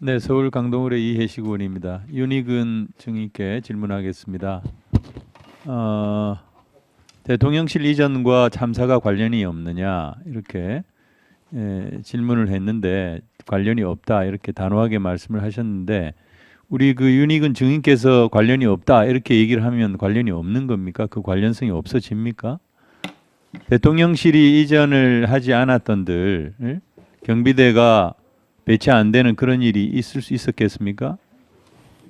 네, 서울 강동울의 이해식 의원입니다. 윤희근 증인께 질문하겠습니다. 대통령실 이전과 참사가 관련이 없느냐 이렇게 질문을 했는데 관련이 없다 이렇게 단호하게 말씀을 하셨는데 우리 그 윤희근 증인께서 관련이 없다 이렇게 얘기를 하면 관련이 없는 겁니까? 그 관련성이 없어집니까? 대통령실이 이전을 하지 않았던들 경비대가 배치 안 되는 그런 일이 있을 수 있었겠습니까?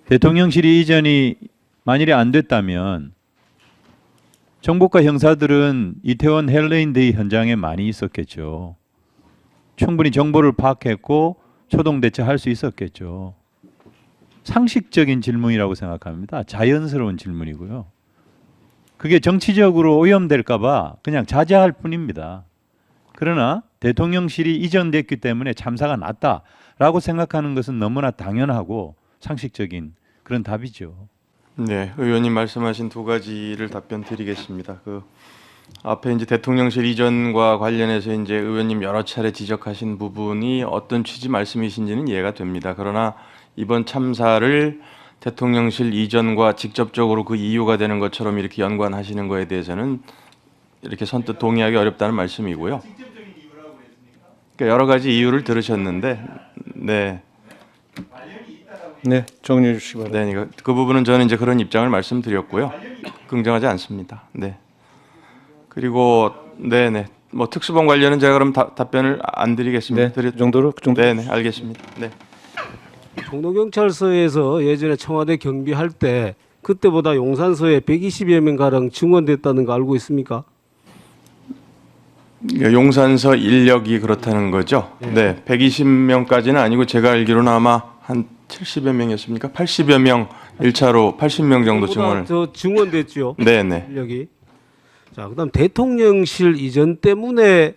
대통령실이 이전이 만일에 안 됐다면 정보과 형사들은 이태원 헬로윈데이 현장에 많이 있었겠죠. 충분히 정보를 파악했고 초동 대처할 수 있었겠죠. 상식적인 질문이라고 생각합니다. 자연스러운 질문이고요. 그게 정치적으로 오염될까 봐 그냥 자제할 뿐입니다. 그러나 대통령실이 이전됐기 때문에 참사가 났다라고 생각하는 것은 너무나 당연하고 상식적인 그런 답이죠. 네, 의원님 말씀하신 두 가지를 답변 드리겠습니다. 그 앞에 이제 대통령실 이전과 관련해서 이제 의원님 여러 차례 지적하신 부분이 어떤 취지 말씀이신지는 이해가 됩니다. 그러나 이번 참사를 대통령실 이전과 직접적으로 그 이유가 되는 것처럼 이렇게 연관하시는 거에 대해서는 이렇게 선뜻 동의하기 어렵다는 말씀이고요. 그러니까 여러 가지 이유를 들으셨는데, 네. 네, 정리해 주시기 바랍니다. 네, 그러니까 그 부분은 저는 이제 그런 입장을 말씀드렸고요. 긍정하지 않습니다. 네. 그리고 네네 뭐 특수본 관련은 제가 그럼 답변을 안 드리겠습니다. 네, 그 정도로 네네 알겠습니다. 네. 종로경찰서에서 예전에 청와대 경비할 때 그때보다 용산서에 120여 명 가량 증원됐다는 거 알고 있습니까? 용산서 인력이 그렇다는 거죠. 네, 120명까지는 아니고 제가 알기로는 아마 한 70여 명이었습니까? 80여 명 1차로 80명 정도 증원을. 저 증원됐죠. 네네. 인력이. 자, 그다음 대통령실 이전 때문에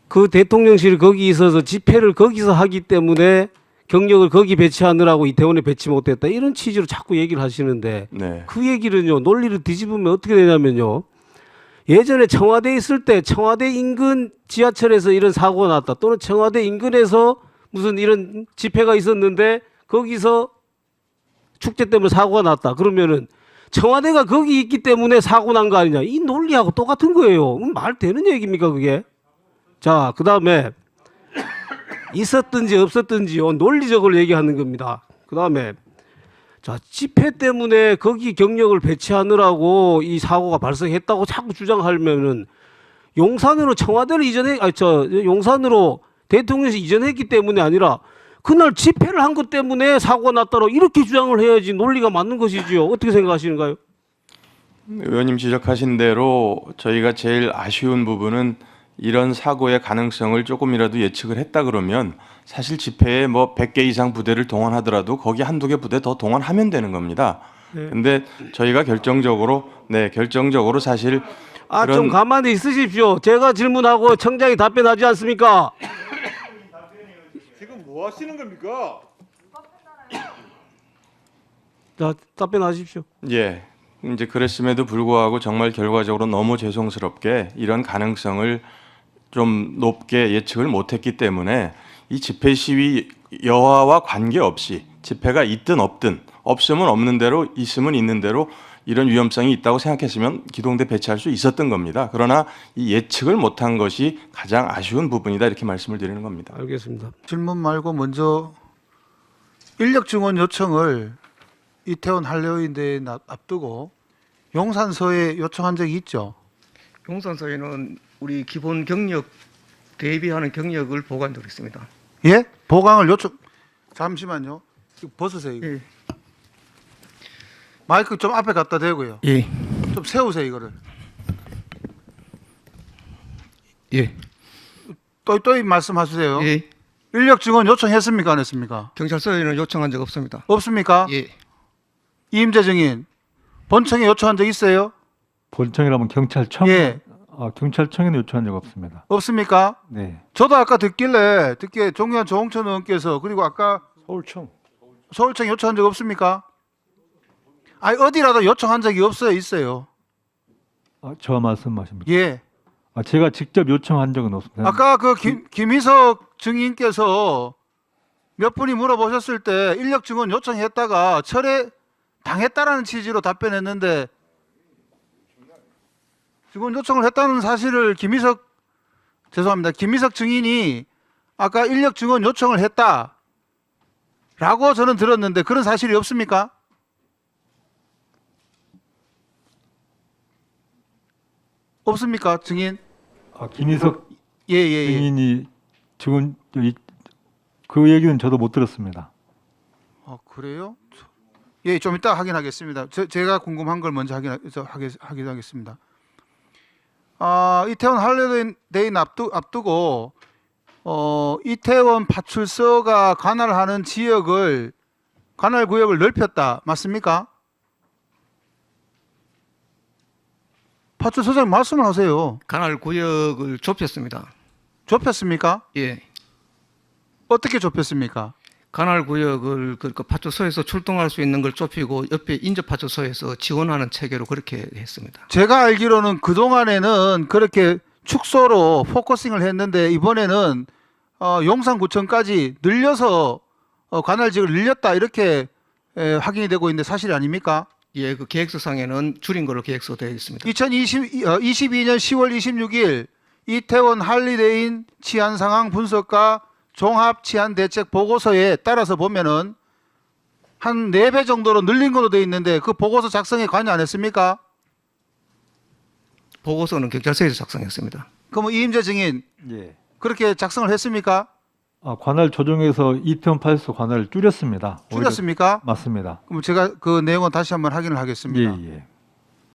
그 대통령실 거기 있어서 집회를 거기서 하기 때문에 경력을 거기 배치하느라고 이태원에 배치 못했다 이런 취지로 자꾸 얘기를 하시는데 네. 그 얘기는요 논리를 뒤집으면 어떻게 되냐면요 예전에 청와대에 있을 때 청와대 인근 지하철에서 이런 사고가 났다 또는 청와대 인근에서 무슨 이런 집회가 있었는데 거기서 축제 때문에 사고가 났다 그러면은 청와대가 거기 있기 때문에 사고 난 거 아니냐 이 논리하고 똑같은 거예요. 말 되는 얘기입니까 그게? 자, 그다음에 있었든지 없었든지요 논리적으로 얘기하는 겁니다. 그다음에 자 집회 때문에 거기 경력을 배치하느라고 이 사고가 발생했다고 자꾸 주장하면은 용산으로 청와대를 용산으로 대통령실 이전했기 때문에 아니라 그날 집회를 한 것 때문에 사고가 났다고 이렇게 주장을 해야지 논리가 맞는 것이지요. 어떻게 생각하시는가요? 의원님 지적하신 대로 저희가 제일 아쉬운 부분은 이런 사고의 가능성을 조금이라도 예측을 했다 그러면 사실 집회에 뭐 100개 이상 부대를 동원하더라도 거기 한두 개 부대 더 동원하면 되는 겁니다. 네. 근데 저희가 결정적으로 사실 좀 가만히 있으십시오. 제가 질문하고 청장이 답변하지 않습니까? 지금 뭐 하시는 겁니까? 자, 답변하십시오. 예. 이제 그랬음에도 불구하고 정말 결과적으로 너무 죄송스럽게 이런 가능성을 좀 높게 예측을 못했기 때문에 이 집회 시위 여하와 관계없이 집회가 있든 없든 없으면 없는 대로 있으면 있는 대로 이런 위험성이 있다고 생각했으면 기동대 배치할 수 있었던 겁니다. 그러나 이 예측을 못한 것이 가장 아쉬운 부분이다 이렇게 말씀을 드리는 겁니다. 알겠습니다. 질문 말고 먼저 인력 증원 요청을 이태원 할로윈데이 앞두고 용산서에 요청한 적이 있죠. 용산서에는 우리 기본 경력 대비하는 경력을 보관되어 있습니다. 예? 보강을 요청. 잠시만요. 이거 벗으세요. 이거. 예. 마이크 좀 앞에 갖다 대고요. 예. 좀 세우세요 이거를. 예. 또이 말씀하세요. 예. 인력 증원 요청했습니까 안 했습니까? 경찰서에는 요청한 적 없습니다. 없습니까? 예. 이임재 증인 본청에 요청한 적 있어요? 본청이라면 경찰청? 예. 경찰청에는 요청한 적 없습니다. 없습니까? 네. 저도 아까 듣기에 종현 조홍천 의원께서 그리고 아까 서울청 요청한 적 없습니까? 아니 어디라도 요청한 적이 없어요, 있어요? 저 말씀하십니까? 예. 제가 직접 요청한 적은 없습니다. 아까 그 김희석 증인께서 몇 분이 물어보셨을 때 인력 증언 요청했다가 철회 당했다라는 취지로 답변했는데 증언 요청을 했다는 사실을 김희석 증인이 아까 인력 증언 요청을 했다라고 저는 들었는데 그런 사실이 없습니까? 없습니까, 증인? 김희석 예. 증인이 지금 그 얘기는 저도 못 들었습니다. 아, 그래요? 예, 좀 이따 확인하겠습니다. 제가 궁금한 걸 먼저 확인하겠습니다. 이태원 할리데이 앞두고 이태원 파출소가 관할하는 지역을 관할 구역을 넓혔다. 맞습니까? 파출소장님 말씀을 하세요. 관할 구역을 좁혔습니다. 좁혔습니까? 예. 어떻게 좁혔습니까? 관할 구역을 그러니까 파출소에서 출동할 수 있는 걸 좁히고 옆에 인접 파출소에서 지원하는 체계로 그렇게 했습니다. 제가 알기로는 그동안에는 그렇게 축소로 포커싱을 했는데 이번에는 용산구청까지 늘려서 관할 지역을 늘렸다 이렇게 확인이 되고 있는데 사실이 아닙니까? 예, 그 계획서상에는 줄인 걸로 계획서 되어 있습니다. 2022년 10월 26일 이태원 할리데이 치안 상황 분석과 종합 치안 대책 보고서에 따라서 보면은 한 4배 정도로 늘린 걸로 되어 있는데 그 보고서 작성에 관여 안 했습니까? 보고서는 경찰서에서 작성했습니다. 그럼 이임재 증인 예. 그렇게 작성을 했습니까? 관할 조정에서 이태원 파출소 관할을 줄였습니다. 오히려- 줄였습니까? 맞습니다. 그럼 제가 그 내용은 다시 한번 확인을 하겠습니다. 예.